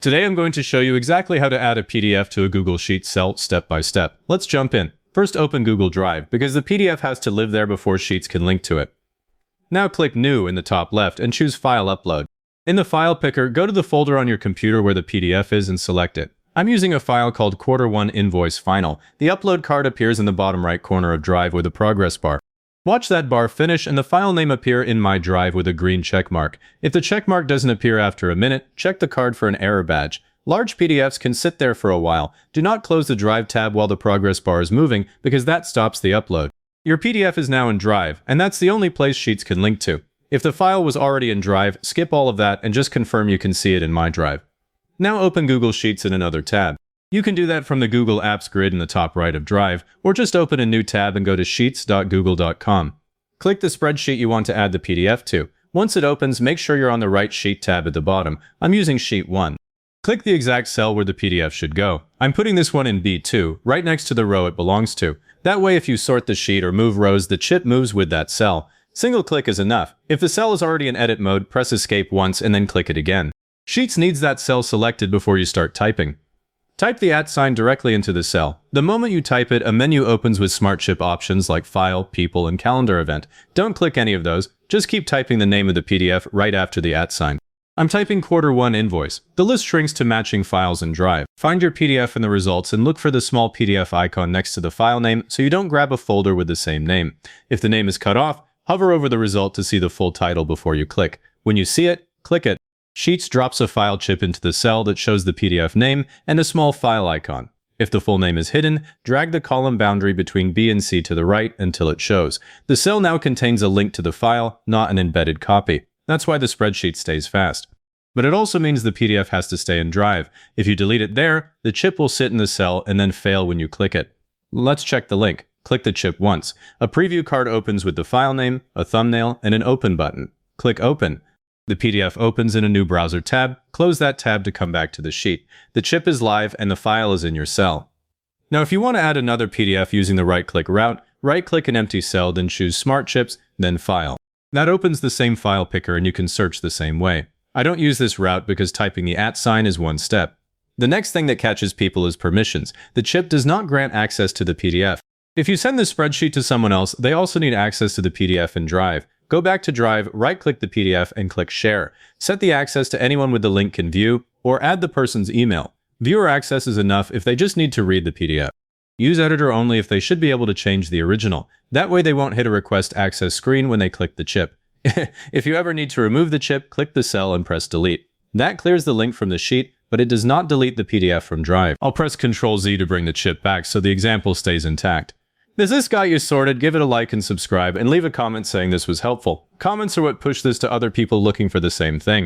Today I'm going to show you exactly how to add a PDF to a Google Sheets cell step by step. Let's jump in. First, open Google Drive, because the PDF has to live there before Sheets can link to it. Now click New in the top left and choose File Upload. In the file picker, go to the folder on your computer where the PDF is and select it. I'm using a file called Q1 Invoice Final. The upload card appears in the bottom right corner of Drive with a progress bar. Watch that bar finish and the file name appear in My Drive with a green check mark. If the check mark doesn't appear after a minute, check the card for an error badge. Large PDFs can sit there for a while. Do not close the Drive tab while the progress bar is moving, because that stops the upload. Your PDF is now in Drive, and that's the only place Sheets can link to. If the file was already in Drive, skip all of that and just confirm you can see it in My Drive. Now open Google Sheets in another tab. You can do that from the Google Apps grid in the top right of Drive, or just open a new tab and go to sheets.google.com. Click the spreadsheet you want to add the PDF to. Once it opens, make sure you're on the right Sheet tab at the bottom. I'm using Sheet 1. Click the exact cell where the PDF should go. I'm putting this one in B2, right next to the row it belongs to. That way, if you sort the sheet or move rows, the chip moves with that cell. Single click is enough. If the cell is already in edit mode, press Escape once and then click it again. Sheets needs that cell selected before you start typing. Type the @ directly into the cell. The moment you type it, a menu opens with Smart Chip options like File, People, and Calendar Event. Don't click any of those. Just keep typing the name of the PDF right after the @. I'm typing Q1 Invoice. The list shrinks to matching files in Drive. Find your PDF in the results and look for the small PDF icon next to the file name so you don't grab a folder with the same name. If the name is cut off, hover over the result to see the full title before you click. When you see it, click it. Sheets drops a file chip into the cell that shows the PDF name and a small file icon. If the full name is hidden, drag the column boundary between B and C to the right until it shows. The cell now contains a link to the file, not an embedded copy. That's why the spreadsheet stays fast. But it also means the PDF has to stay in Drive. If you delete it there, the chip will sit in the cell and then fail when you click it. Let's check the link. Click the chip once. A preview card opens with the file name, a thumbnail, and an Open button. Click Open. The PDF opens in a new browser tab. Close that tab to come back to the sheet. The chip is live and the file is in your cell. Now, if you want to add another PDF using the right-click route, right-click an empty cell, then choose Smart Chips, then File. That opens the same file picker and you can search the same way. I don't use this route because typing the @ is one step. The next thing that catches people is permissions. The chip does not grant access to the PDF. If you send the spreadsheet to someone else, they also need access to the PDF in Drive. Go back to Drive, right-click the PDF, and click Share. Set the access to anyone with the link can view, or add the person's email. Viewer access is enough if they just need to read the PDF. Use Editor only if they should be able to change the original. That way they won't hit a request access screen when they click the chip. If you ever need to remove the chip, click the cell and press Delete. That clears the link from the sheet, but it does not delete the PDF from Drive. I'll press Ctrl-Z to bring the chip back so the example stays intact. Does this got you sorted? Give it a like and subscribe, and leave a comment saying this was helpful. Comments are what push this to other people looking for the same thing.